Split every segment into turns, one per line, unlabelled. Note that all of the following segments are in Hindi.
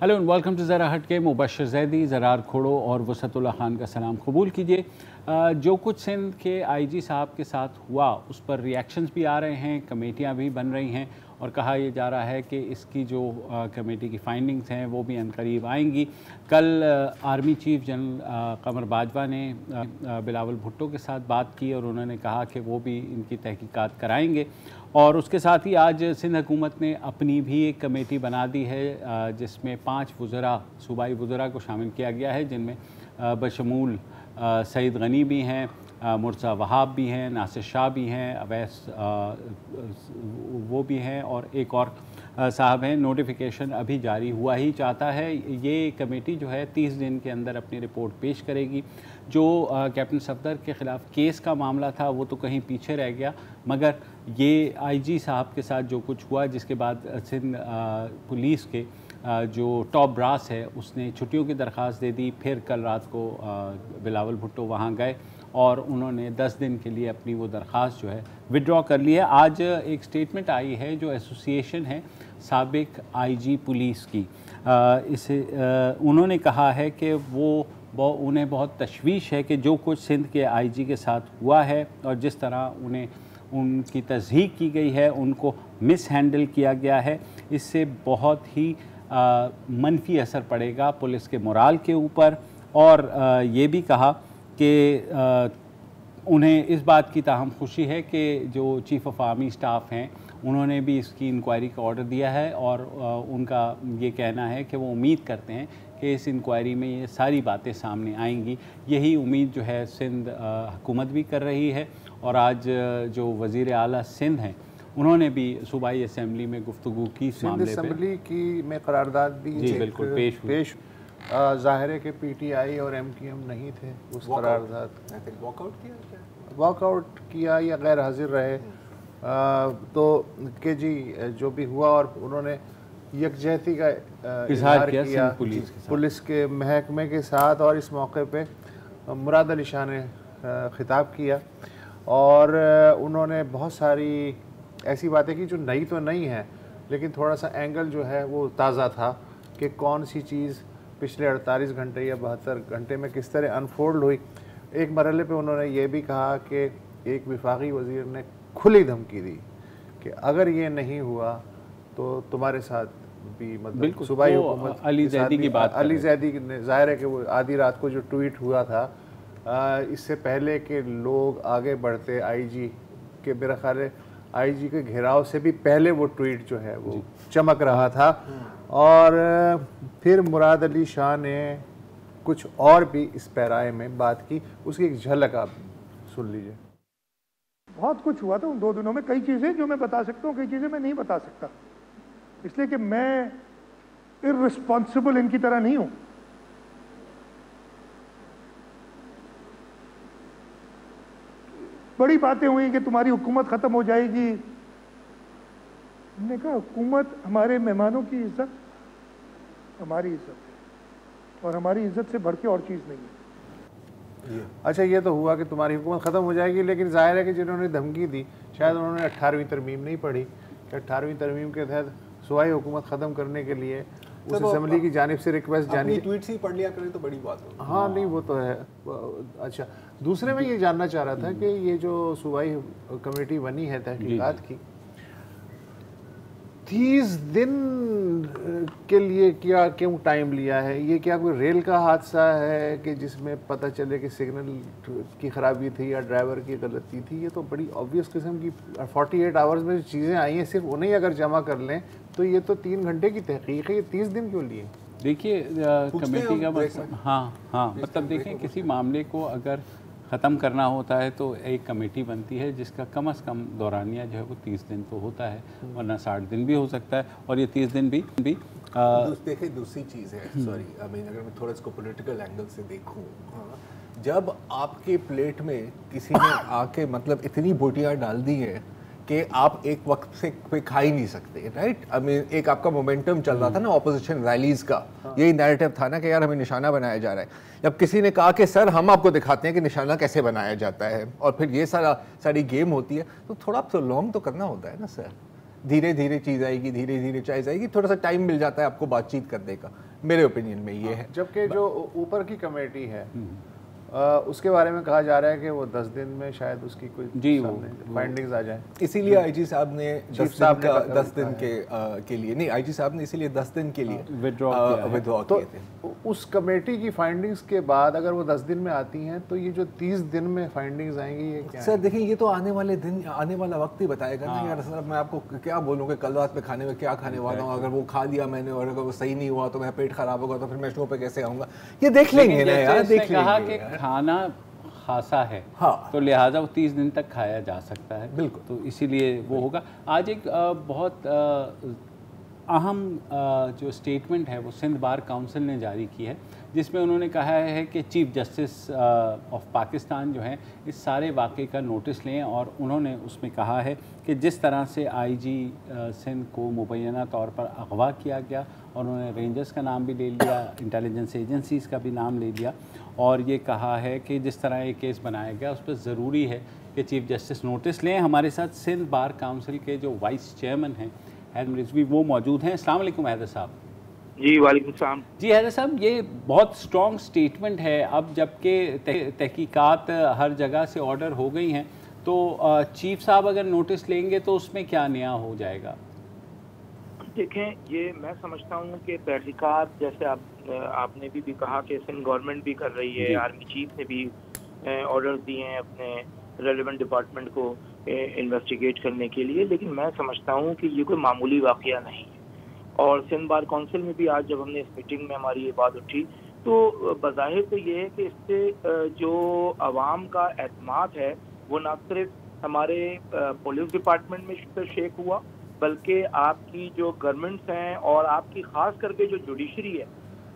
हेलो एंड वेलकम टू ज़रा हट के। मुबशर जैदी, ज़रार खोड़ो और वसतुल्लाह खान का सलाम कबूल कीजिए। जो कुछ सिंध के आईजी साहब के साथ हुआ उस पर रिएक्शंस भी आ रहे हैं, कमेटियां भी बन रही हैं और कहा यह जा रहा है कि इसकी जो कमेटी की फाइंडिंग्स हैं वो भी अनकरीब आएंगी। कल आर्मी चीफ जनरल कमर बाजवा ने बिलावल भुट्टो के साथ बात की और उन्होंने कहा कि वो भी इनकी तहकीकात कराएंगे। और उसके साथ ही आज सिंध हुकूमत ने अपनी भी एक कमेटी बना दी है जिसमें 5 वज़रा, सूबाई वज़रा को शामिल किया गया है, जिनमें बशमूल सईद गनी भी हैं, मुर्तज़ा वहाब भी हैं, नासिर शाह भी हैं, अवैस वो भी हैं और एक और साहब हैं। नोटिफिकेशन अभी जारी हुआ ही चाहता है। ये कमेटी जो है 30 दिन के अंदर अपनी रिपोर्ट पेश करेगी। जो कैप्टन सफदर के ख़िलाफ़ केस का मामला था वो तो कहीं पीछे रह गया, मगर ये आईजी साहब के साथ जो कुछ हुआ जिसके बाद सिंध पुलिस के जो टॉप ब्रास है उसने छुट्टियों की दरख्वास्त दे दी। फिर कल रात को बिलावल भुट्टो वहाँ गए और उन्होंने 10 दिन के लिए अपनी वो दरख्वास्त जो है विड्रॉ कर ली है। आज एक स्टेटमेंट आई है जो एसोसिएशन है साबिक आईजी पुलिस की, इसे उन्होंने कहा है कि उन्हें बहुत तशवीश है कि जो कुछ सिंध के आईजी के साथ हुआ है और जिस तरह उनकी तज़हीक की गई है, उनको मिस हैंडल किया गया है, इससे बहुत ही मनफी असर पड़ेगा पुलिस के मोराल के ऊपर। और ये भी कहा कि उन्हें इस बात की ताहम खुशी है कि जो चीफ़ ऑफ आर्मी स्टाफ हैं उन्होंने भी इसकी इंक्वायरी का ऑर्डर दिया है और उनका ये कहना है कि वो उम्मीद करते हैं कि इस इंक्वायरी में ये सारी बातें सामने आएंगी। यही उम्मीद जो है सिंध हुकूमत भी कर रही है। और आज जो वज़ीर आला सिंध हैं उन्होंने भी सूबाई असम्बली में गुफ्तगू की इस मामले पे।
असम्बली की में करारदाद भी
जी बिल्कुल पेश
ज़ाहिर है कि पीटीआई और एमक्यूएम नहीं थे उस करारदाद। वॉकआउट किया या गैर हाजिर रहे तो के जी जो भी हुआ और उन्होंने यकजहती का इजहार किया पुलिस के महकमे के साथ। और इस मौके पे मुराद अली शाह ने खिताब किया और उन्होंने बहुत सारी ऐसी बातें की जो नई तो नहीं है, लेकिन थोड़ा सा एंगल जो है वो ताज़ा था कि कौन सी चीज़ पिछले 48 घंटे या 72 घंटे में किस तरह अनफोल्ड हुई। एक मरहले पे उन्होंने ये भी कहा कि एक वफाकी वज़ीर ने खुली धमकी दी कि अगर ये नहीं हुआ तो तुम्हारे साथ भी, मतलब सूबाई हुकूमत
अली जैदी की बात,
अली जैदी ने, ज़ाहिर है कि वो आधी रात को जो ट्वीट हुआ था इससे पहले कि लोग आगे बढ़ते आईजी के, मेरा ख्याल है आईजी के घेराव से भी पहले वो ट्वीट जो है वो चमक रहा था। और फिर मुराद अली शाह ने कुछ और भी इस पैराए में बात की, उसकी एक झलक आप सुन लीजिए।
बहुत कुछ हुआ था उन 2 दिनों में, कई चीज़ें जो मैं बता सकता हूँ, कई चीज़ें मैं नहीं बता सकता, इसलिए कि मैं इररिस्पॉन्सिबल इनकी तरह नहीं हूँ। बड़ी बातें हुई कि तुम्हारी हुकूमत ख़त्म हो जाएगी। हमने कहा हुकूमत हमारे मेहमानों की इज्जत हमारी इज्जत है और हमारी इज्जत से बढ़ के और चीज़ नहीं है।
अच्छा, ये तो हुआ कि तुम्हारी हुकूमत ख़त्म हो जाएगी, लेकिन जाहिर है कि जिन्होंने धमकी दी शायद उन्होंने 18वीं तरमीम नहीं पढ़ी कि 18वीं तरमीम के तहत सूबाई हुकूमत ख़त्म करने के लिए उस असम्बली की जानिब से रिक्वेस्ट जानी,
ट्वीट से पढ़ लिया करें तो बड़ी बात हो।
हाँ नहीं वो तो है। अच्छा, दूसरे में ये जानना चाह रहा था कि ये जो सूबाई कमेटी बनी है तहकीकात की, 30 दिन के लिए क्या क्यों टाइम लिया है? ये क्या कोई रेल का हादसा है कि जिसमें पता चले कि सिग्नल की ख़राबी थी या ड्राइवर की गलती थी? ये तो बड़ी ऑब्वियस किस्म की 48 आवर्स में जो चीज़ें आई हैं सिर्फ उन्हें अगर जमा कर लें तो ये तो 3 घंटे की तहकीक है, ये 30 दिन क्यों लिए?
देखिए कमेटी का मतलब हाँ मतलब देखें, किसी मामले को अगर ख़त्म करना होता है तो एक कमेटी बनती है जिसका कम से कम दौरानिया जो है वो 30 दिन तो होता है, वरना 60 दिन भी हो सकता है और ये 30 दिन भी
देखिए दूसरी चीज़ है, सॉरी आई मीन अगर मैं थोड़ा इसको पॉलिटिकल एंगल से देखूँ, जब आपके प्लेट में किसी ने आके मतलब इतनी बोटियाँ डाल दी हैं कि आप एक वक्त से कोई खा ही नहीं सकते, राइट? आई मीन एक आपका मोमेंटम चल रहा था ना ऑपोजिशन रैलीज़ का, यही नैरेटिव था ना कि यार हमें निशाना बनाया जा रहा है। जब किसी ने कहा कि सर हम आपको दिखाते हैं कि निशाना कैसे बनाया जाता है और फिर ये सारी गेम होती है, तो थोड़ा प्रोलॉन्ग तो करना होता है ना सर। धीरे धीरे चीज़ आएगी, धीरे धीरे चीज़ आएगी, थोड़ा सा टाइम मिल जाता है आपको बातचीत करने का। मेरे ओपिनियन में ये है।
जबकि जो ऊपर की कमेटी है उसके बारे में कहा जा रहा है कि वो 10 दिन में शायद उसकी कोई फाइंडिंग्स आ जाए।
इसीलिए आईजी साहब ने 10 दिन के लिए नहीं, आईजी साहब ने इसीलिए 10 दिन के लिए विड्रॉ
तो
किए थे।
उस कमेटी की फाइंडिंग्स के बाद अगर वो 10 दिन में आती हैं तो ये जो 30 दिन में फाइंडिंग्स आएंगी ये क्या
सर देखिए, ये तो आने वाले दिन, आने वाला वक्त ही बताएगा ना यार। सर मैं आपको क्या बोलूँ कि कल रात में खाने में क्या खाने वाला हूँ, अगर वो खा लिया मैंने और अगर वो सही नहीं हुआ तो मेरा पेट खराब होगा तो फिर मैं शो पे कैसे आऊँगा, ये देख लेंगे ना यार। देख लेंगे,
खाना खासा है
हाँ,
तो लिहाजा वो 30 दिन तक खाया जा सकता है,
बिल्कुल,
तो इसीलिए वो होगा। आज एक बहुत अहम जो स्टेटमेंट है वो सिंध बार काउंसिल ने जारी की है, जिसमें उन्होंने कहा है कि चीफ जस्टिस ऑफ पाकिस्तान जो है इस सारे वाक़े का नोटिस लें, और उन्होंने उसमें कहा है कि जिस तरह से आईजी सिंध को मुबैना तौर पर अगवा किया गया, और उन्होंने रेंजर्स का नाम भी ले लिया, इंटेलिजेंस एजेंसीज़ का भी नाम ले लिया, और ये कहा है कि जिस तरह ये केस बनाया गया उस पर ज़रूरी है कि चीफ जस्टिस नोटिस लें। हमारे साथ सिंध बार काउंसिल के जो वाइस चेयरमैन हैं हैदर रिजवी वो मौजूद हैं। अस्सलाम वालेकुम हैदर साहब।
जी वालेकुम सलाम।
जी हैदर साहब, ये बहुत स्ट्रॉन्ग स्टेटमेंट है। अब जबकि तहकीकात हर जगह से ऑर्डर हो गई हैं, तो चीफ साहब अगर नोटिस लेंगे तो उसमें क्या नया हो जाएगा?
देखें, ये मैं समझता हूँ कि तहकीकात जैसे आपने भी कहा कि सिंध गवर्नमेंट भी कर रही है, आर्मी चीफ ने भी ऑर्डर दिए हैं अपने रेलेवेंट डिपार्टमेंट को इन्वेस्टिगेट करने के लिए, लेकिन मैं समझता हूँ कि ये कोई मामूली वाक़या नहीं है। और सिंध बार काउंसिल में भी आज जब हमने इस मीटिंग में हमारी ये बात उठी तो बज़ाहिर तो ये है कि इससे जो आवाम का एतमाद है वो न सिर्फ हमारे पुलिस डिपार्टमेंट में शेक हुआ, बल्कि आपकी जो गवर्नमेंट्स हैं और आपकी ख़ास करके जो जुडिशरी है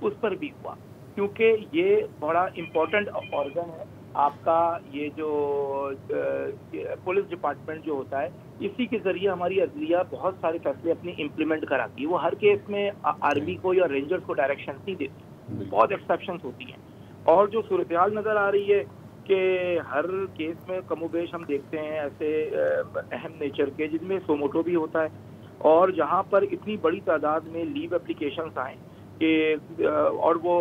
उस पर भी हुआ, क्योंकि ये बड़ा इम्पोर्टेंट ऑर्गन है आपका। ये जो पुलिस डिपार्टमेंट जो होता है, इसी के ज़रिए हमारी अदलिया बहुत सारे फैसले अपनी इम्प्लीमेंट कराती है। वो हर केस में आर्मी को या रेंजर्स को डायरेक्शन नहीं देती, बहुत एक्सेप्शंस होती हैं। और जो सूरत हाल नज़र आ रही है कि हर केस में कमोबेश हम देखते हैं ऐसे अहम नेचर के जिनमें सोमोटो भी होता है, और जहाँ पर इतनी बड़ी तादाद में लीव एप्लीकेशंस आए कि और वो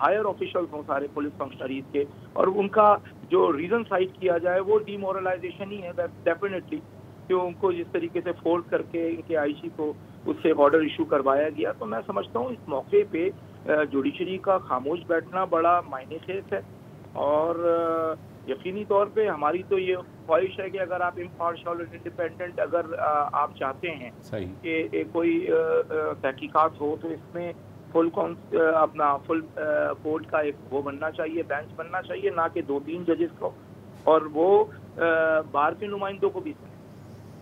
हायर ऑफिशियल्स हों सारे पुलिस फंक्शनरीज के, और उनका जो रीज़न साइट किया जाए वो डीमोरलाइजेशन ही है डेफिनेटली, कि उनको जिस तरीके से फोर्स करके इनके आईजी को उससे ऑर्डर इशू करवाया गया। तो मैं समझता हूँ इस मौके पे जुडिशरी का खामोश बैठना बड़ा मायने खेज है, और यकीनी तौर पे हमारी तो ये ख्वाहिश है कि अगर आप इम्पार्शियल और इंडिपेंडेंट अगर आप चाहते हैं कि कोई तहकीकात हो, तो इसमें फुल कोर्ट का एक वो बनना चाहिए, बेंच बनना चाहिए, ना कि 2-3 जजेस को, और वो बार के नुमाइंदों को भी सुने।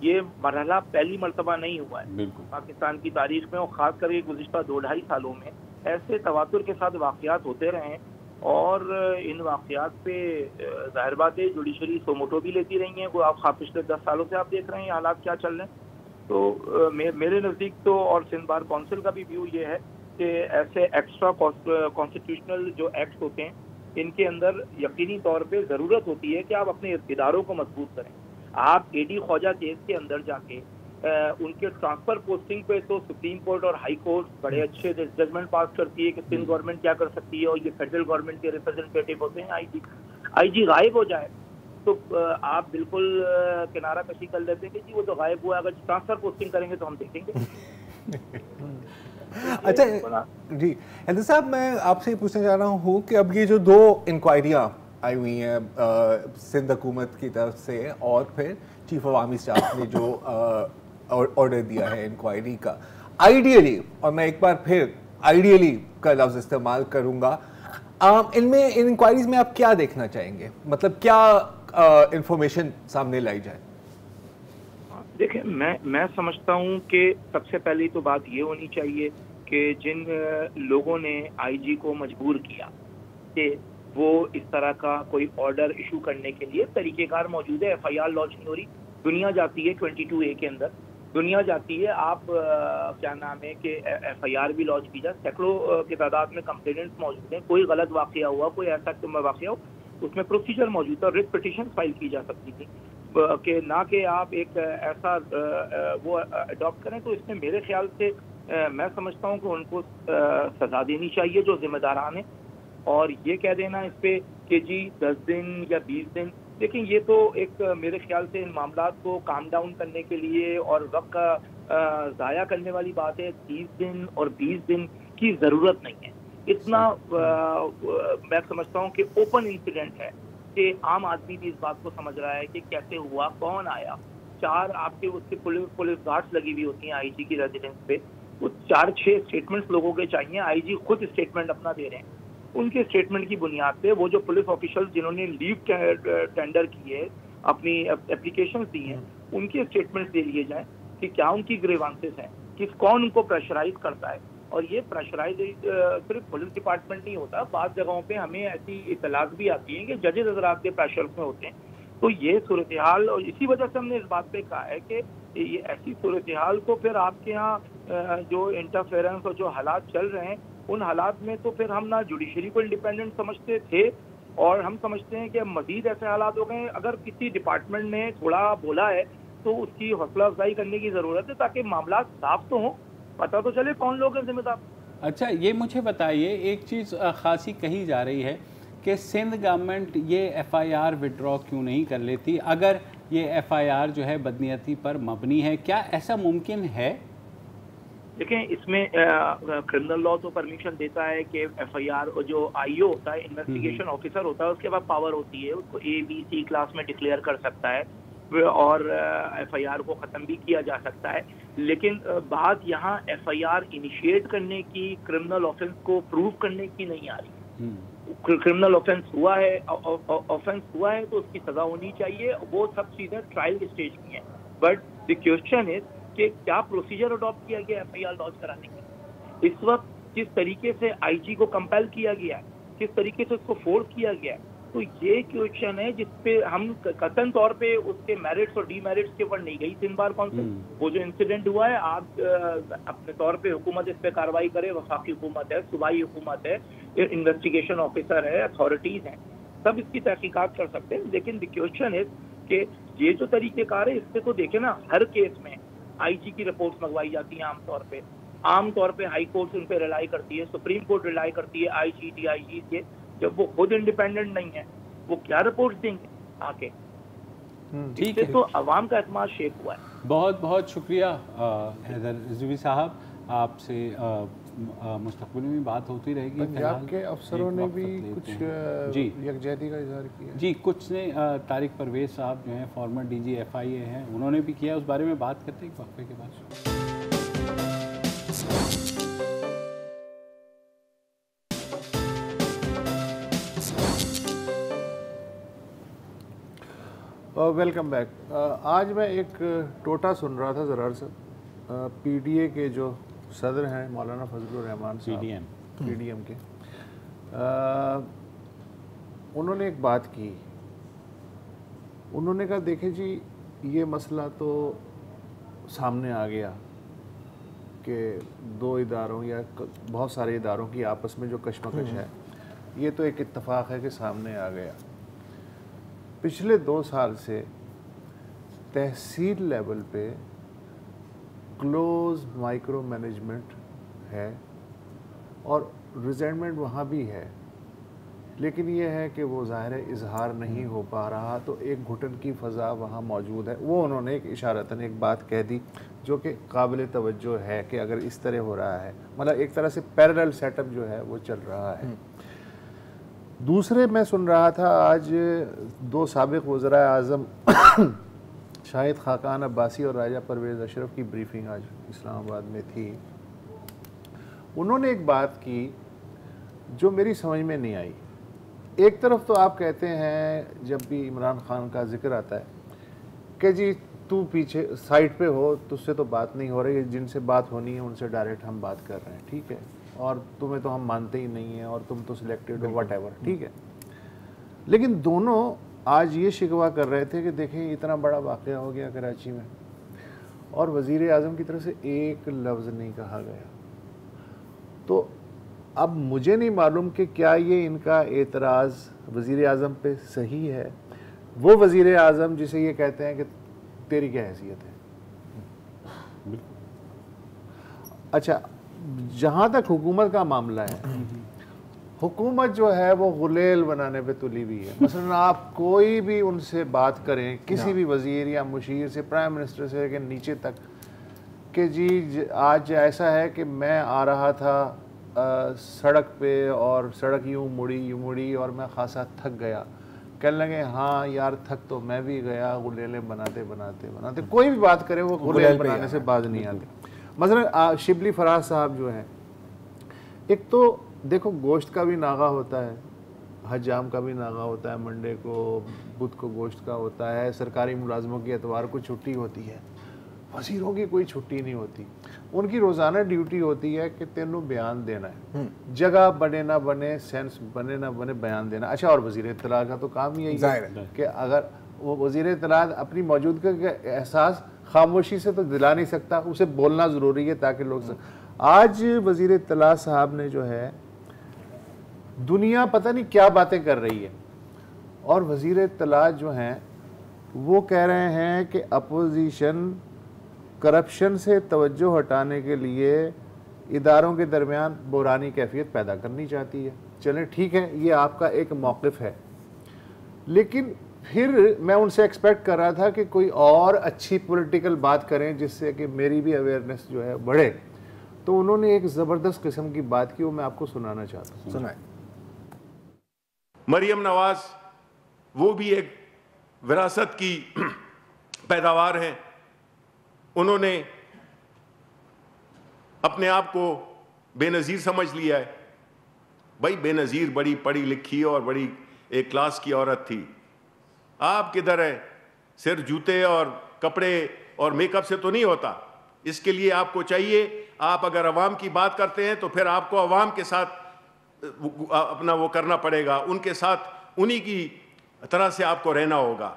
ये मरहला पहली मरतबा नहीं हुआ है पाकिस्तान की तारीख में, और ख़ास करके गुज़िश्ता 2-2.5 सालों में ऐसे तवातुर के साथ वाक़यात होते रहे हैं, और इन वाक़यात पे ज़ाहिर बात है जुडिशरी सोमोटो भी लेती रही हैं। आप पिछले 10 सालों से आप देख रहे हैं हालात क्या चल रहे हैं। तो मेरे नज़दीक तो, और सिंध बार काउंसिल का भी व्यू ये है कि ऐसे एक्स्ट्रा कॉन्स्टिट्यूशनल जो एक्ट होते हैं इनके अंदर यकीनी तौर पे ज़रूरत होती है कि आप अपने इदारों को मजबूत करें। आप एडी ख्वाजा केस के अंदर जाके उनके ट्रांसफर पोस्टिंग पे तो सुप्रीम कोर्ट और हाई कोर्ट बड़े अच्छे जजमेंट पास करती है कि सिंध गवर्नमेंट क्या कर सकती है, और ये फेडरल गवर्नमेंट के रिप्रेजेंटेटिव होते हैं आईजी गायब हो जाए तो आप बिल्कुल किनारा कशी कर लेते हैं कि जी वो तो गायब हुआ, अगर ट्रांसफर पोस्टिंग करेंगे तो हम देखेंगे।
अच्छा जी हैदर साहब, मैं आपसे पूछना चाह रहा हूँ कि अब ये जो 2 इंक्वायरियाँ आई हुई हैं सिंध हुकूमत की तरफ से और फिर चीफ ऑफ आर्मी स्टाफ ने जो ऑर्डर दिया है इंक्वायरी का, आइडियली, और मैं एक बार फिर आइडियली का लफ्ज़ इस्तेमाल करूँगा, इनमें इन इंक्वायरीज में आप क्या देखना चाहेंगे, मतलब क्या इंफॉर्मेशन सामने लाई जाए?
देखिए, मैं समझता हूँ कि सबसे पहली तो बात ये होनी चाहिए कि जिन लोगों ने आईजी को मजबूर किया कि वो इस तरह का कोई ऑर्डर इशू करने के लिए तरीक़ेकार मौजूद है, FIR लॉन्च नहीं हो रही, दुनिया जाती है 22A के अंदर, दुनिया जाती है, आप क्या नाम है कि FIR भी लॉन्च की जाए, सैकड़ों की तादाद में कंप्लेनेंट्स मौजूद हैं, कोई गलत वाक़या हुआ, कोई ऐसा वाक़या हो, उसमें प्रोसीजर मौजूद था, रिट पिटीशन फाइल की जा सकती थी, कि ना कि आप एक ऐसा वो अडॉप्ट करें। तो इसमें मेरे ख्याल से मैं समझता हूँ कि उनको सजा देनी चाहिए जो जिम्मेदारान है, और ये कह देना इस पे कि जी 10 दिन या 20 दिन, लेकिन ये तो एक मेरे ख्याल से इन मामला को काम डाउन करने के लिए और वक्त का ज़ाया करने वाली बात है। 30 दिन और 20 दिन की ज़रूरत नहीं है। इतना मैं समझता हूँ कि ओपन इंसिडेंट है कि आम आदमी भी इस बात को समझ रहा है कि कैसे हुआ, कौन आया। 4 आपके उसके पुलिस गार्ड्स लगी हुई होती हैं आईजी की रेजिडेंस पे, वो 4-6 स्टेटमेंट्स लोगों के चाहिए। आईजी खुद स्टेटमेंट अपना दे रहे हैं, उनके स्टेटमेंट की बुनियाद पे वो जो पुलिस ऑफिशियल जिन्होंने लीव टेंडर की है, अपनी एप्लीकेशंस दी हैं, उनके स्टेटमेंट्स दे लिए जाएं कि क्या उनकी ग्रीवांसेस हैं, कि कौन उनको प्रेशराइज करता है। और ये प्रेशराइज सिर्फ पुलिस डिपार्टमेंट नहीं होता, बाज़ जगहों पे हमें ऐसी इतलाक भी आती है कि जजेस हज़रात के प्रेशर में होते हैं। तो ये सूरत हाल, और इसी वजह से हमने इस बात पे कहा है कि ये ऐसी सूरत हाल को फिर आपके यहाँ जो इंटरफेरेंस और जो हालात चल रहे हैं, उन हालात में तो फिर हम ना जुडिशरी को इंडिपेंडेंट समझते थे, और हम समझते हैं कि मजीद ऐसे हालात हो गए। अगर किसी डिपार्टमेंट ने थोड़ा बोला है तो उसकी हौसला अफजाई करने की ज़रूरत है, ताकि मामला साफ तो हों, पता तो चले कौन लोग हैं जिम्मेदार।
अच्छा, ये मुझे बताइए, एक चीज़ खासी कही जा रही है कि सिंध गवर्नमेंट ये FIR विड्रॉ क्यों नहीं कर लेती अगर ये FIR जो है बदनीयती पर मबनी है? क्या ऐसा मुमकिन है?
देखें, इसमें क्रिमिनल लॉ तो परमिशन देता है कि FIR और जो IO होता है, इन्वेस्टिगेशन ऑफिसर होता है, उसके पास पावर होती है, उसको A-B-C क्लास में डिक्लेयर कर सकता है और FIR को ख़त्म भी किया जा सकता है। लेकिन बात यहाँ FIR इनिशिएट करने की, क्रिमिनल ऑफेंस को प्रूव करने की नहीं आ रही। क्रिमिनल ऑफेंस हुआ है, तो उसकी सज़ा होनी चाहिए, वो सब चीज़ें ट्रायल स्टेज की हैं। बट द क्वेश्चन इज कि क्या प्रोसीजर अडॉप्ट किया गया FIR लॉन्च कराने के? इस वक्त किस तरीके से IG को कंपेल किया गया है, किस तरीके से उसको फोर्स किया गया है, तो ये क्वेश्चन है जिसपे हम कतन तौर पे उसके मेरिट्स और डीमेरिट्स के ऊपर नहीं गई सिंध बार काउंसिल। वो जो इंसिडेंट हुआ है, आप अपने तौर पे हुकूमत इस पे कार्रवाई करे, वफाकी हुकूमत है, सूबाई हुकूमत है, इन्वेस्टिगेशन ऑफिसर है, अथॉरिटीज हैं, सब इसकी तहकीकात कर सकते हैं। लेकिन द क्वेश्चन इज कि ये जो तरीक़ेकार है, इससे तो देखे ना, हर केस में IG की रिपोर्ट्स मंगवाई जाती हैं आमतौर पे हाई कोर्ट उन पे रिलाई करती है, सुप्रीम कोर्ट रिलाई करती है IG DIG के। जब वो खुद इंडिपेंडेंट नहीं है, वो क्या रिपोर्ट देंगे आके? ठीक है, तो अवाम का एतमाद शेक हुआ है।
बहुत बहुत शुक्रिया हैदर रिजवी साहब, आपसे मुस्तकबिल में बात होती रहेगी।
पंजाब के अफसरों ने भी कुछ यकजहती का इजहार किया
जी, कुछ ने तारिक परवेज साहब जो हैं फॉर्मर DG FIA हैं, उन्होंने भी किया। उस बारे में बात करते हैं एक वक्फे के बाद।
Welcome back. आज मैं एक टोटा सुन रहा था ज़रा सा, PDA के जो सदर हैं मौलाना फजलुर रहमान साहब, PDM के, उन्होंने एक बात की। उन्होंने कहा देखें जी, ये मसला तो सामने आ गया कि 2 इदारों या बहुत सारे इदारों की आपस में जो कशमकश है, ये तो एक इत्तफाक है कि सामने आ गया। पिछले 2 साल से तहसील लेवल पे क्लोज माइक्रो मैनेजमेंट है और रिजेंटमेंट वहाँ भी है, लेकिन ये है कि वो ज़ाहिर है इजहार नहीं हो पा रहा, तो एक घुटन की फ़ज़ा वहाँ मौजूद है। वो उन्होंने एक इशारतन एक बात कह दी जो कि काबिल तवज्जो है कि अगर इस तरह हो रहा है, मतलब एक तरह से पैरेलल सेटअप जो है वो चल रहा है। दूसरे मैं सुन रहा था आज 2 साबिक़ वज़राए आज़म शाहिद खाकान अब्बासी और राजा परवेज़ अशरफ की ब्रीफिंग आज इस्लामाबाद में थी। उन्होंने एक बात की जो मेरी समझ में नहीं आई। एक तरफ तो आप कहते हैं जब भी इमरान खान का जिक्र आता है कि जी तू पीछे साइड पे हो, तुझसे तो बात नहीं हो रही, जिनसे बात होनी है उनसे डायरेक्ट हम बात कर रहे हैं, ठीक है, और तुम्हें तो हम मानते ही नहीं हैं और तुम तो सिलेक्टेड हो, वट एवर, ठीक है। लेकिन दोनों आज ये शिकवा कर रहे थे कि देखें इतना बड़ा वाक़या हो गया कराची में और वज़ीर आज़म की तरफ से एक लफ्ज़ नहीं कहा गया। तो अब मुझे नहीं मालूम कि क्या ये इनका एतराज़ वज़ीर आज़म पे सही है, वो वज़ीर आज़म जिसे ये कहते हैं कि तेरी क्या हैसियत है। अच्छा, जहाँ तक हुकूमत का मामला है, हुकूमत जो है वो गुलेल बनाने पे तुली हुई है। मसलन आप कोई भी उनसे बात करें, किसी भी वजीर या मुशीर से, प्राइम मिनिस्टर से लेकर नीचे तक, कि जी आज ऐसा है कि मैं आ रहा था सड़क पे और सड़क यूँ मुड़ी और मैं खासा थक गया। कहने लगे हाँ यार थक तो मैं भी गया, गुलेलें बनाते कोई भी बात करे वो गुलेल बनाने से बाज नहीं आती। मसलन शिबली फराज साहब जो हैं, एक तो देखो गोश्त का भी नागा होता है, हजाम का भी नागा होता है, मंडे को बुध को गोश्त का होता है, सरकारी मुलाजमों की एतवार को छुट्टी होती है, वज़ीरों की कोई छुट्टी नहीं होती। उनकी रोज़ाना ड्यूटी होती है कि तेनू बयान देना है, जगह बने ना बने, सेंस बने ना बने, बयान देना। अच्छा, और वज़ीर इत्तला का तो काम यही है कि अगर वो वज़ीर इत्तला अपनी मौजूदगी का एहसास खामोशी से तो दिला नहीं सकता, उसे बोलना ज़रूरी है ताकि लोग आज वज़ीर इत्तला साहब ने जो है, दुनिया पता नहीं क्या बातें कर रही है, और वज़ीर इत्तला जो हैं वो कह रहे हैं कि अपोजिशन करप्शन से तवज्जो हटाने के लिए इदारों के दरमियान बुरानी कैफियत पैदा करनी चाहती है। चलें ठीक है, ये आपका एक मौक़िफ़ है, लेकिन फिर मैं उनसे एक्सपेक्ट कर रहा था कि कोई और अच्छी पॉलिटिकल बात करें जिससे कि मेरी भी अवेयरनेस जो है बढ़े। तो उन्होंने एक ज़बरदस्त किस्म की बात की, वो मैं आपको सुनाना चाहता हूँ।
सुनाए।
मरियम नवाज वो भी एक विरासत की पैदावार हैं। उन्होंने अपने आप को बेनज़ीर समझ लिया है। भाई बेनज़ीर बड़ी पढ़ी लिखी और बड़ी एक क्लास की औरत थी। आप किधर है? सिर्फ जूते और कपड़े और मेकअप से तो नहीं होता। इसके लिए आपको चाहिए, आप अगर अवाम की बात करते हैं तो फिर आपको अवाम के साथ अपना वो करना पड़ेगा, उनके साथ उन्हीं की तरह से आपको रहना होगा।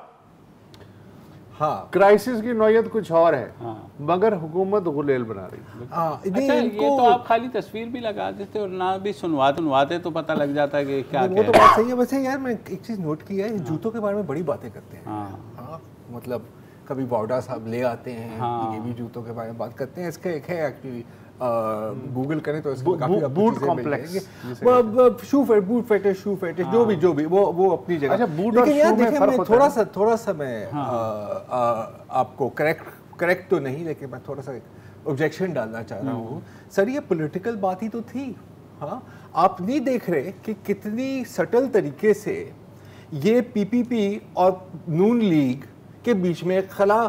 हाँ, क्राइसिस की नौयत कुछ और है। हाँ। मगर हुकूमत गुलेल बना रही है।
अच्छा, ये तो आप खाली तस्वीर भी लगा देते और ना भी सुनवाते तो पता लग जाता है कि क्या
वो तो बात सही है। वैसे यार मैं एक चीज़ नोट किया है, जूतों के बारे में बड़ी बातें करते हैं। हाँ, मतलब कभी वावड़ा साहब ले आते हैं, ये भी जूतों के बारे में बात करते हैं। इसका एक है एक्चुअली, गूगल करें तो इसमें काफी
बूट कॉम्प्लेक्स,
बूट फेटिश जो भी वो अपनी जगह।
अच्छा, बूट और शू में फर्क होता है।
थोड़ा सा मैं आपको करेक्ट तो नहीं, लेकिन मैं थोड़ा सा ऑब्जेक्शन डालना चाह रहा हूँ। सर, ये पॉलिटिकल बात ही तो थी। हाँ, आप नहीं देख रहे कि कितनी सटल तरीके से ये पीपीपी और नून लीग के बीच में खला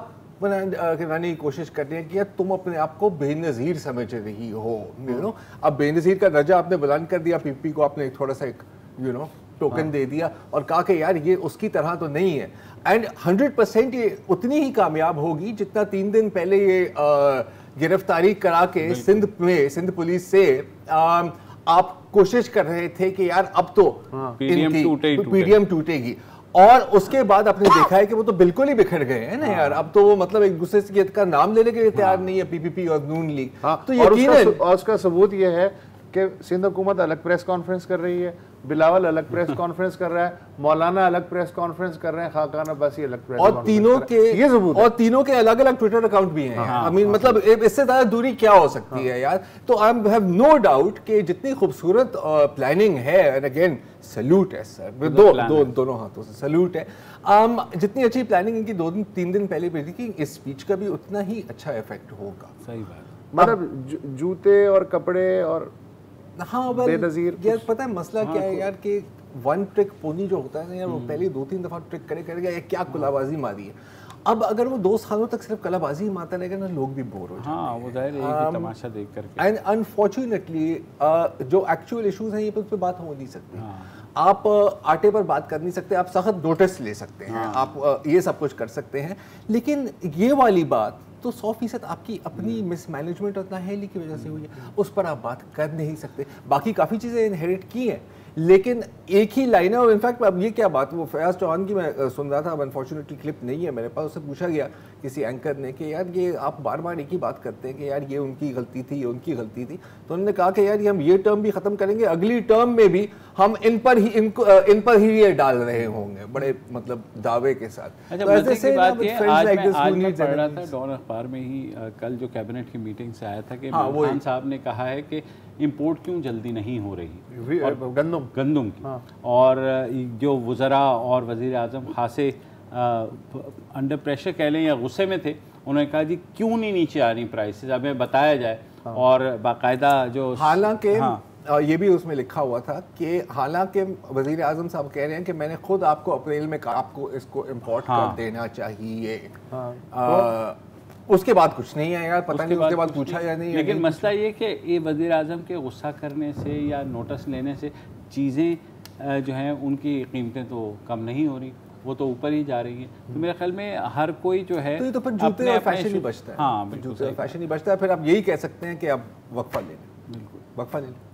बनाने की कोशिश कर रही है कि यार तुम अपने आप को बेनज़ीर समझ रही हो। अब बेनज़ीर का दर्जा आपने बुलंद कर दिया, पीपी को आपने थोड़ा सा एक टोकन दे दिया और कहा कि यार ये उसकी तरह तो नहीं है। एंड 100% ये उतनी ही कामयाब होगी जितना 3 दिन पहले ये गिरफ्तारी करा के सिंध पुलिस से आप कोशिश कर रहे थे कि यार अब तो पीडीएम टूटेगी। और उसके बाद आपने देखा है कि वो तो बिल्कुल ही बिखर गए हैं ना यार। अब तो वो मतलब एक दूसरे से का नाम लेने के लिए तैयार नहीं है, पीपीपी और नून लीग।
तो यकीनन उसका सबूत ये है कि सिंध हुकूमत अलग प्रेस कॉन्फ्रेंस कर रही है, बिलावल अलग प्रेस कॉन्फ्रेंस कर रहा है, मौलाना अलग प्रेस कॉन्फ्रेंस कर रहे हैं, खाकान अब्बासी अलग प्रेस
और तीनों के अलग अलग ट्विटर अकाउंट भी हैं। आई मीन मतलब इससे ज्यादा दूरी क्या हो सकती है यार। तो आई हैव नो डाउट कि जितनी खूबसूरत प्लानिंग है, एंड अगेन सैल्यूट है सर, दोनों हाथों से सैल्यूट है। जितनी अच्छी प्लानिंग इनकी 2-3 दिन पहले भेजी कि इस स्पीच का भी उतना ही अच्छा इफेक्ट होगा।
सही बात।
मतलब जूते और कपड़े और
हाँ बेनज़ीर यार, पता है मसला क्या है यार कि वन ट्रिक पोनी जो होता है ना यार, वो पहले 2-3 दफा ट्रिक करेगा ये क्या कलाबाजी मारी है। अब अगर वो 2 सालों तक सिर्फ कलाबाजी मारता रहेगा ना, लोग भी बोर हो जाएंगे।
हाँ, वो जाहिर है तमाशा देख करके।
एंड अनफॉर्चुनेटली जो एक्चुअल इश्यूज हैं ये पे बात हो नहीं सकती। आप आटे पर बात कर नहीं सकते, आप सख्त नोटिस ले सकते हैं, आप ये सब कुछ कर सकते हैं, लेकिन ये वाली बात तो 100% आपकी अपनी मिसमैनेजमेंट और नाअहली की वजह से हुई है, उस पर आप बात कर नहीं सकते। बाकी काफ़ी चीज़ें इनहेरिट की हैं, लेकिन एक ही लाइन है। और इनफैक्ट अब ये क्या बात, वो फयाज चौहान की मैं सुन रहा था, अब अनफॉर्चुनेटली क्लिप नहीं है मेरे पास, उससे पूछा गया किसी एंकर ने कि यार ये आप बार बार एक ही बात करते हैं कि यार ये उनकी गलती थी, ये उनकी गलती थी। तो उन्होंने कहा कि यार हम ये टर्म भी ख़त्म करेंगे, अगली टर्म में भी हम इन पर ही ये डाल रहे होंगे, बड़े मतलब दावे के साथ।
अच्छा, मजे की बात ये, आज मैं पढ़ रहा था डॉन अखबार में ही कल जो कैबिनेट की मीटिंग से आया था कि इमरान खान साहब ने कहा है कि इंपोर्ट क्यों जल्दी नहीं हो रही, और गंदम की, और जो वज़रा और वज़ीर आज़म खासे अंडर प्रेशर कह लें या गुस्से में थे, उन्होंने कहा जी क्यों नहीं नीचे आ रही प्राइसेस, हमें बताया जाए। और बाकायदा जो
हालांकि ये भी उसमें लिखा हुआ था कि हालांकि वज़ीर आज़म साहब कह रहे हैं कि मैंने खुद आपको अप्रैल में आपको इसको इम्पोर्ट कर देना चाहिए, उसके बाद कुछ नहीं है यार, पता नहीं उसके बाद पूछा या नहीं।
लेकिन मसला ये कि ये वज़ीर आज़म के गुस्सा करने से या नोटिस लेने से चीज़ें जो हैं उनकी कीमतें तो कम नहीं हो रही, वो तो ऊपर ही जा रही है। तो मेरे ख्याल में हर कोई जो है
तो ये तो फिर जूते और फैशन ही बचता है।
हाँ,
जूते और फैशन ही बचता है। फिर आप यही कह सकते हैं कि आप वक्फा ले लें, बिल्कुल वक्फा ले लें।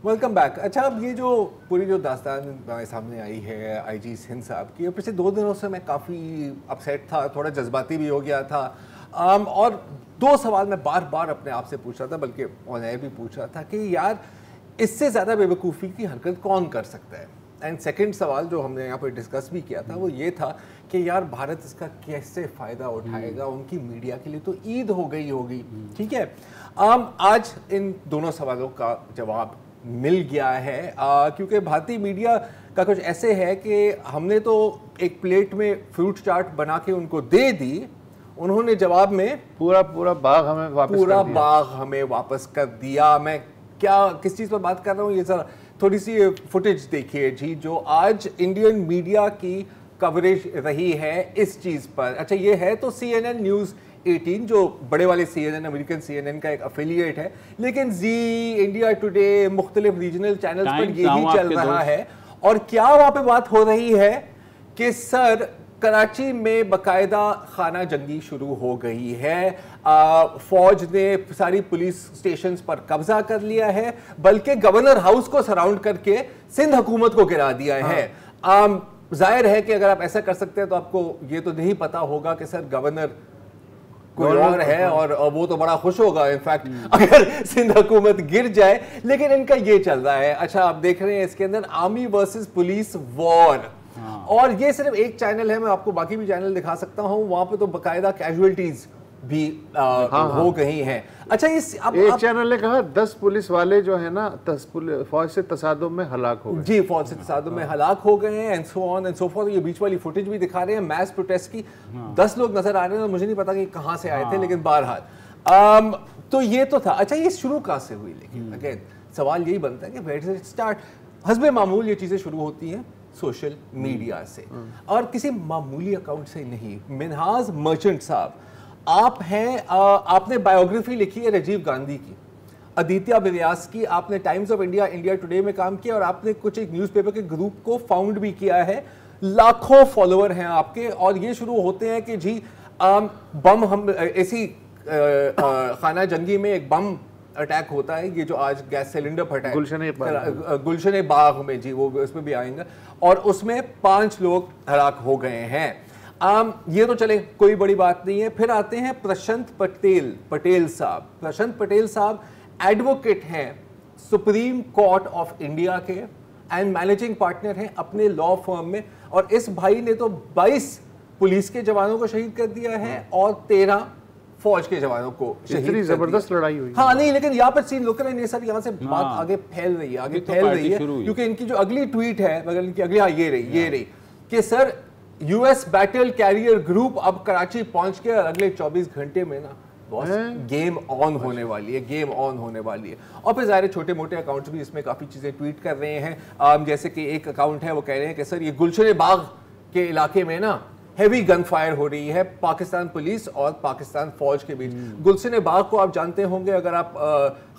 Welcome back. अच्छा, अब ये जो पूरी जो दास्तान हमारे सामने आई है आईजी सिंध साहब की, पिछले 2 दिनों से मैं काफ़ी अपसेट था, थोड़ा जज्बाती भी हो गया था, और 2 सवाल मैं बार बार अपने आप से पूछ रहा था, बल्कि ऑन एयर भी पूछ रहा था कि यार इससे ज़्यादा बेवकूफ़ी की हरकत कौन कर सकता है। एंड सेकंड सवाल जो हमने यहाँ पर डिस्कस भी किया था वो ये था कि यार भारत इसका कैसे फ़ायदा उठाएगा, उनकी मीडिया के लिए तो ईद हो गई होगी, ठीक है। आज इन दोनों सवालों का जवाब मिल गया है, क्योंकि भारतीय मीडिया का कुछ ऐसे है कि हमने तो एक प्लेट में फ्रूट चाट बना के उनको दे दी, उन्होंने जवाब में पूरा बाग हमें वापस कर दिया। मैं किस चीज़ पर बात कर रहा हूँ, ये जरा थोड़ी सी फुटेज देखिए जी, जो आज इंडियन मीडिया की कवरेज रही है इस चीज़ पर। अच्छा, ये है तो CNN न्यूज़ 18 जो बड़े वाले CNN, अमेरिकन CNN का एक अफिलिएट है, लेकिन जी, इंडिया टुडे, मुख्तलिफ रीजनल चैनल्स पर यही चल रहा है। और क्या वहाँ पे बात हो रही है कि सर कराची में बकायदा खाना जंगी शुरू हो गई है, फौज ने सारी पुलिस स्टेशंस पर कब्जा कर लिया है, बल्कि गवर्नर हाउस को सराउंड करके सिंध हुकूमत को गिरा दिया है। जाहिर है कि अगर आप ऐसा कर सकते हैं तो आपको ये तो नहीं पता होगा कि सर गवर्नर कोई और है, और वो तो बड़ा खुश होगा इनफैक्ट अगर सिंध हुकूमत गिर जाए, लेकिन इनका ये चल रहा है। अच्छा, आप देख रहे हैं इसके अंदर आर्मी वर्सेस पुलिस वॉर, और ये सिर्फ एक चैनल है, मैं आपको बाकी भी चैनल दिखा सकता हूँ, वहां पे तो बकायदा कैजुअलिटीज भी हो गई हैं। अच्छा, एक
चैनल ने कहा 10 पुलिस वाले जो है ना फौज से तसादुम में हलाक हो गए।
जी, फौज से तसादुम में हलाक हो गए हैं, and so on and so for. ये बीच वाली फुटेज भी दिखा रहे हैं मैस प्रोटेस्ट की, 10 लोग नजर आ रहे हैं, मुझे नहीं पता कि कहाँ से आए थे, लेकिन बहरहाल तो ये तो था। अच्छा, ये शुरू कहाँ से हुई, लेकिन अगेन सवाल यही बनता है कि वेयर डज इट स्टार्ट। हस्बे मामूल ये चीजें शुरू होती हैं सोशल मीडिया से, और किसी मामूली अकाउंट से नहीं। मिनहाज मर्चेंट साहब, आप हैं, आपने बायोग्राफी लिखी है राजीव गांधी की, आदित्य व्यास की, आपने times of India, India today में काम किया, और आपने कुछ एक न्यूज़पेपर के ग्रुप को फाउंड भी किया है, लाखों फॉलोअर हैं आपके, और ये शुरू होते हैं कि जी बम, हम ऐसी खाना जंगी में एक बम अटैक होता है, ये जो आज गैस सिलेंडर फटा गुलशन बाग में, जी वो इसमें भी आएंगे, और उसमें 5 लोग हलाक हो गए हैं। ये तो चले, कोई बड़ी बात नहीं है। फिर आते हैं प्रशांत पटेल साहब। प्रशांत पटेल साहब एडवोकेट हैं सुप्रीम कोर्ट ऑफ इंडिया के, एंड मैनेजिंग पार्टनर हैं अपने लॉ फर्म में, और इस भाई ने तो 22 पुलिस के जवानों को शहीद कर दिया है और 13 फौज के जवानों को शहीद।
इतनी जबरदस्त लड़ाई हुई।
हाँ, नहीं, लेकिन यहाँ पर सीन लोकल नहीं सर, यहाँ से बात आगे फैल रही है, क्योंकि इनकी जो अगली ट्वीट है, मगर इनकी अगली, हाँ ये रही कि sir US battle carrier group अब कराची पहुंच के, और अगले 24 घंटे में ना बॉस गेम ऑन होने वाली है। और फिर ज़ाहिर छोटे मोटे अकाउंट्स भी इसमें काफ़ी चीज़ें ट्वीट कर रहे हैं, जैसे कि एक अकाउंट है वो कह रहे हैं कि सर ये गुलशन बाग के इलाके में ना हैवी गन फायर हो रही है पाकिस्तान पुलिस और पाकिस्तान फौज के बीच। गुलशन बाग को आप जानते होंगे, अगर आप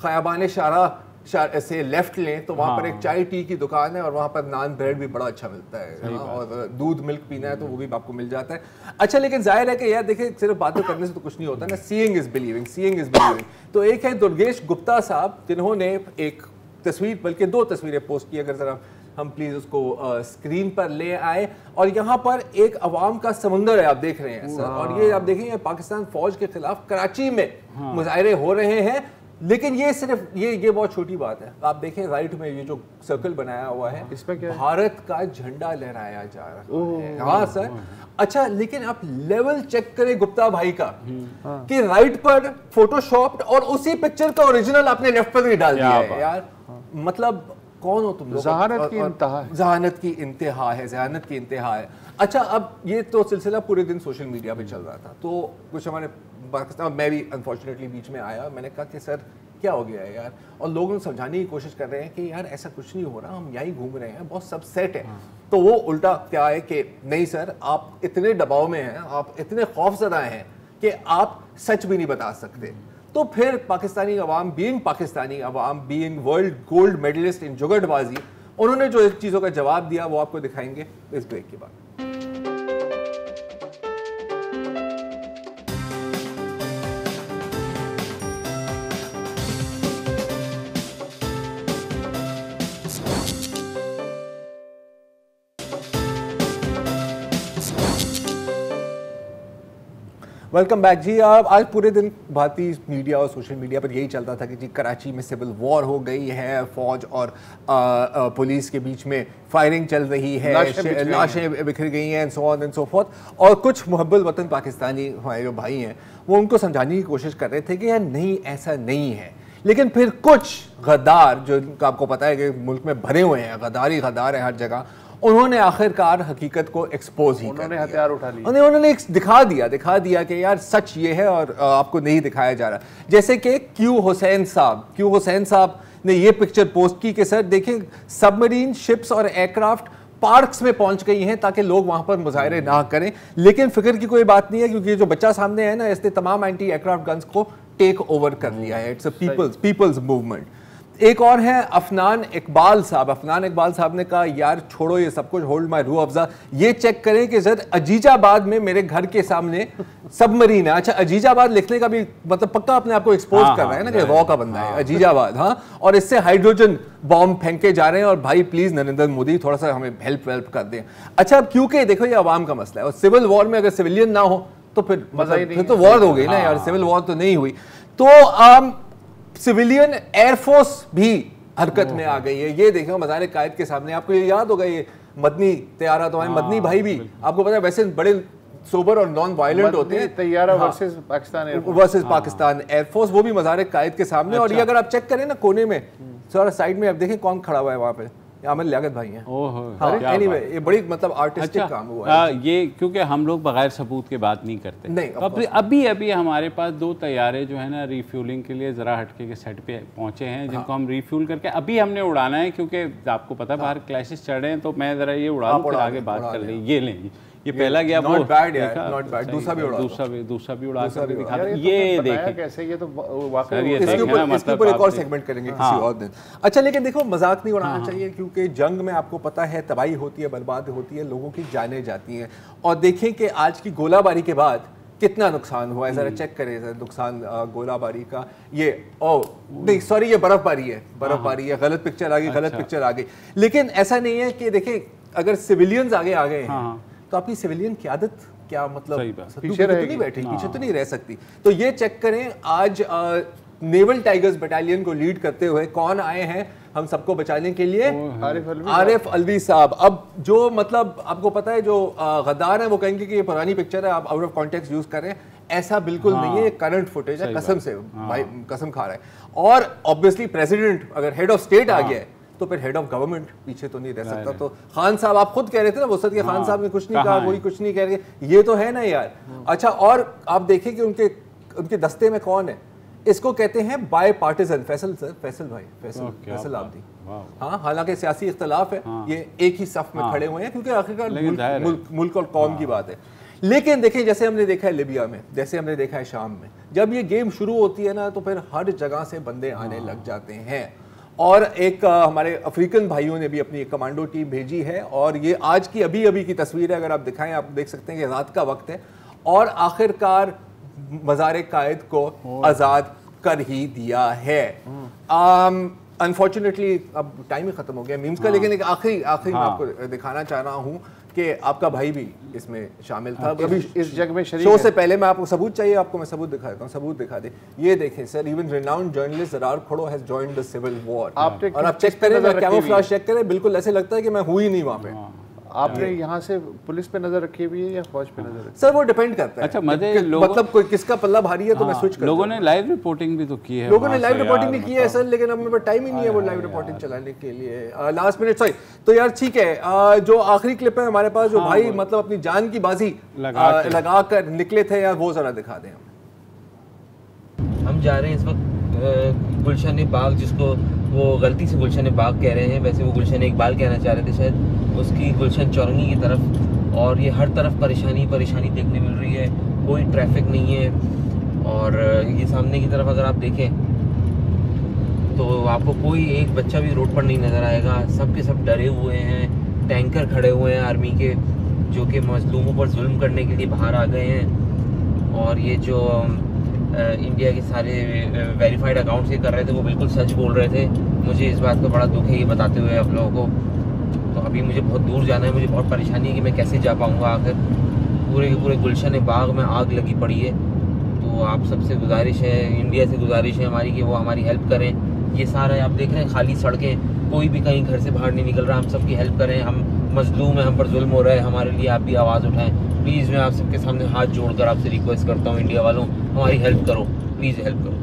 खयाबान शारा से लेफ्ट लें तो वहाँ पर एक चाय टी की दुकान है और वहाँ पर नान ब्रेड भी बड़ा अच्छा मिलता है, और दूध मिल्क पीना है तो वो भी आपको मिल जाता है। अच्छा, लेकिन जाहिर है कि यार देखिए सिर्फ बातें करने से तो कुछ नहीं होता ना, seeing is believing, seeing is believing. तो एक है दुर्गेश गुप्ता साहब, जिन्होंने एक तस्वीर, बल्कि 2 तस्वीरें पोस्ट की, अगर जरा हम प्लीज उसको स्क्रीन पर ले आए। और यहाँ पर एक अवाम का समुंदर है, आप देख रहे हैं सर, और ये आप देखेंगे पाकिस्तान फौज के खिलाफ कराची में मुजाहरे हो रहे हैं। लेकिन ये सिर्फ ये बहुत छोटी बात है। आप देखें राइट में ये जो सर्कल बनाया हुआ है, इसमें क्या भारत का झंडा लहराया जा रहा है। हाँ सर। अच्छा, लेकिन आप लेवल चेक करें गुप्ता भाई का, कि राइट पर फोटोशॉप्ड और उसी पिक्चर का ओरिजिनल आपने लेफ्ट पर भी डाल दिया है यार। मतलब कौन हो तुम लोग?
ज़हानत की इंतहा है,
ज़हानत की इंतहा है, ज़हानत की इंतहा है। अच्छा, अब ये तो सिलसिला पूरे दिन सोशल मीडिया पे चल रहा था, तो कुछ हमारे पाकिस्तान, मैं भी अनफॉर्चुनेटली बीच में आया, मैंने कहा कि सर क्या हो गया है यार, और लोग समझाने की कोशिश कर रहे हैं कि यार ऐसा कुछ नहीं हो रहा, हम यहीं घूम रहे हैं, बहुत सब सेट है। तो वो उल्टा क्या है कि नहीं सर, आप इतने दबाव में हैं, आप इतने खौफजदा हैं कि आप सच भी नहीं बता सकते। तो फिर पाकिस्तानी अवाम बीइंग वर्ल्ड गोल्ड मेडलिस्ट इन जुगरबाजी, उन्होंने जो इस चीज़ों का जवाब दिया वो आपको दिखाएंगे इस ब्रेक के बाद। वेलकम बैक जी। आज पूरे दिन भारतीय मीडिया और सोशल मीडिया पर यही चलता था कि जी कराची में सिविल वॉर हो गई है, फौज और पुलिस के बीच में फायरिंग चल रही है, लाशें बिखर गई हैं, so on and so fourth. और कुछ मुहब्बत वतन पाकिस्तानी हमारे जो भाई हैं वो उनको समझाने की कोशिश कर रहे थे कि यार नहीं, ऐसा नहीं है। लेकिन फिर कुछ गद्दार, जो आपको पता है कि मुल्क में भरे हुए हैं, गद्दार है हर जगह, उन्होंने आखिरकार हकीकत को एक्सपोज ही
उन्होंने हथियार उठा लिए,
उन्होंने दिखा दिया कि यार सच ये है और आपको नहीं दिखाया जा रहा। जैसे कि क्यू हुसैन साहब ने ये पिक्चर पोस्ट की कि सर देखें, सबमरीन शिप्स और एयरक्राफ्ट पार्क्स में पहुंच गई हैं ताकि लोग वहां पर मुजाहरे ना करें। लेकिन फिक्र की कोई बात नहीं है, क्योंकि जो बच्चा सामने है ना, इसने तमाम एंटी एयरक्राफ्ट गन्स को टेक ओवर कर लिया है। It's a people's movement. एक और है अफनान इकबाल साहब ने कहा यार छोड़ो ये सब कुछ, होल्ड माय रूह अफ़ज़ा, ये चेक करें कि सर अजीजाबाद में मेरे घर के सामने सबमरीन है। अच्छा, अजीजाबाद लिखने का भी मतलब पक्का अपने आप को एक्सपोज कर रहा है ना कि रॉ का बंदा है अजीजाबाद। हाँ, और इससे हाइड्रोजन बॉम्ब फेंके जा रहे हैं, और भाई प्लीज नरेंद्र मोदी थोड़ा सा हमें हेल्प कर दें। अच्छा, अब क्योंकि देखो ये अवाम का मसला है, और सिविल वॉर में अगर सिविलियन ना हो तो फिर फिर तो वॉर हो गई ना यार, सिविल वॉर तो नहीं हुई। तो सिविलियन एयरफोर्स भी हरकत में आ गई है। ये देखो मज़ार कायद के सामने, आपको ये याद होगा, ये मदनी तैयारा तो मदनी भाई भी आपको पता है वैसे बड़े सोबर और नॉन वायलेंट होते हैं।
तैयारा वर्सेस
पाकिस्तान एयरफोर्स, वो भी मज़ार कायद के सामने। और ये अगर आप चेक करें ना कोने में थोड़ा साइड में, आप देखें कौन खड़ा हुआ है वहाँ पे, आमिर लियाकत भाई हैं। एनीवे ये बड़ी मतलब आर्टिस्टिक काम हुआ है।
ये क्योंकि हम लोग बगैर सबूत के बात नहीं करते।
नहीं,
अभी हमारे पास 2 तैयारे जो है ना रिफ्यूलिंग के लिए ज़रा हटके के सेट पे पहुंचे हैं, जिनको हम रिफ्यूल करके अभी हमने उड़ाना है, क्योंकि आपको पता है बाहर क्लैशेस चढ़ रहे हैं। तो मैं ज़रा ये उड़ा दूँ, फिर आगे बात कर लें। ये लें, ये पहला गया, वो
नॉट बैड यार, नॉट बैड। दूसरा भी उड़ा
कर दिखा। ये देखिए
कैसे, ये तो वाकई
इसके ऊपर एक और सेगमेंट करेंगे किसी और दिन। अच्छा, लेकिन देखो मजाक नहीं उड़ाना चाहिए, क्योंकि जंग में आपको पता है तबाही होती है, बर्बाद होती है, लोगों की जानें जाती हैं। और देखें कि आज की गोलाबारी के बाद कितना नुकसान हुआ है, जरा चेक करें सर नुकसान गोलाबारी का। ये नहीं सॉरी, ये बर्फबारी है, गलत पिक्चर आ गई। लेकिन ऐसा नहीं है कि देखें अगर सिविलियंस आगे आ गए हैं तो आपकी सिविलियन क़यादत क्या मतलब पीछे तो नहीं रह सकती। तो ये चेक करें आज नेवल टाइगर्स बटालियन को लीड करते हुए कौन आए हैं हम सबको बचाने के लिए, आरिफ अलवी साहब। अब जो मतलब आपको पता है जो गद्दार है वो कहेंगे कि ये पुरानी पिक्चर है, आप आउट ऑफ कॉन्टेक्स्ट यूज कर रहे हैं। ऐसा बिल्कुल नहीं है, ये करंट फुटेज है, कसम से भाई कसम खा रहा है। और ऑब्वियसली प्रेसिडेंट अगर हेड ऑफ स्टेट आ गया है तो फिर हेड ऑफ गवर्नमेंट पीछे तो नहीं रह सकता। तो खान साहब, आप खुद कह रहे थे ना वसत के खान साहब ने कुछ नहीं कहा, वही कुछ नहीं कह रहे, ये तो है ना यार। अच्छा, और आप देखें कि उनके दस्ते में कौन है, इसको कहते हैं बाय पार्टिजन। फैसल आब्दी। हाँ, हालांकि सियासी इख्तलाफ है, ये एक ही सफ में खड़े हुए हैं, क्योंकि आखिरकार मुल्क और कौम की बात है। लेकिन देखें जैसे हमने देखा है लिबिया में, जैसे हमने देखा है शाम में, जब ये गेम शुरू होती है ना तो फिर हर जगह से बंदे आने लग जाते हैं। और एक हमारे अफ्रीकन भाइयों ने भी अपनी एक कमांडो टीम भेजी है, और ये आज की अभी अभी की तस्वीर है, अगर आप दिखाएं आप देख सकते हैं कि रात का वक्त है और आखिरकार मज़ार कायद को आज़ाद कर ही दिया है। अनफॉर्चुनेटली अब टाइम ही खत्म हो गया मीम्स का, लेकिन एक आखिरी मैं आपको दिखाना चाह रहा हूँ कि आपका भाई भी इसमें शामिल था।
अभी इस जग में शरीक
शो से पहले मैं आपको सबूत चाहिए, आपको मैं सबूत दिखा देता हूँ, सबूत दिखा दे। ये देखें sir, even renowned journalist Zarar Khuhro has joined the civil war. और आप चेक करें, कैमोफ्लेज चेक करें, बिल्कुल ऐसे लगता है कि मैं हूँ ही नहीं वहाँ पे।
आपने यहाँ से पुलिस पे नजर रखी हुई है या फौज पे नजर रखी?
सर वो डिपेंड करता है।
अच्छा,
मतलब कोई किसका पल्ला भारी है तो मैं स्विच करता हूं।
लोगों ने लाइव रिपोर्टिंग भी तो की है,
लोगों ने लाइव रिपोर्टिंग भी की है सर, लेकिन अब मेरे पास टाइम ही नहीं है वो लाइव रिपोर्टिंग चलाने के लिए। लास्ट मिनट सॉरी, तो यार ठीक है, जो आखिरी क्लिप है हमारे पास, जो भाई मतलब अपनी जान की बाजी लगा कर निकले थे यार, वो जरा दिखा दें।
हम जा रहे हैं इस वक्त गुलशन बाग, जिसको वो गलती से गुलशन बाग कह रहे हैं, वैसे वो गुलशन इकबाल कहना चाह रहे थे शायद, उसकी गुलशन चौरंगी की तरफ। और ये हर तरफ परेशानी देखने मिल रही है, कोई ट्रैफिक नहीं है। और ये सामने की तरफ अगर आप देखें तो आपको कोई एक बच्चा भी रोड पर नहीं नज़र आएगा, सब के सब डरे हुए हैं। टैंकर खड़े हुए हैं आर्मी के, जो कि मजलूमों पर जुल्म करने के लिए बाहर आ गए हैं। और ये जो इंडिया के सारे वेरीफाइड अकाउंट्स ये कर रहे थे, वो बिल्कुल सच बोल रहे थे। मुझे इस बात का बड़ा दुख है ये बताते हुए आप लोगों को। तो अभी मुझे बहुत दूर जाना है, मुझे बहुत परेशानी है कि मैं कैसे जा पाऊँगा। आकर पूरे के पूरे गुलशन बाग में आग लगी पड़ी है। तो आप सबसे गुजारिश है, इंडिया से गुजारिश है हमारी, कि वो हमारी हेल्प करें। ये सारा आप देख रहे हैं खाली सड़कें, कोई भी कहीं घर से बाहर नहीं निकल रहा। हम सबकी हेल्प करें, हम मजलूम हैं, हम पर जुल्म हो रहा है, हमारे लिए आप भी आवाज़ उठाएं प्लीज़। मैं आप सबके सामने हाथ जोड़कर आपसे रिक्वेस्ट करता हूँ, इंडिया वालों हमारी हेल्प करो, प्लीज़ हेल्प करो।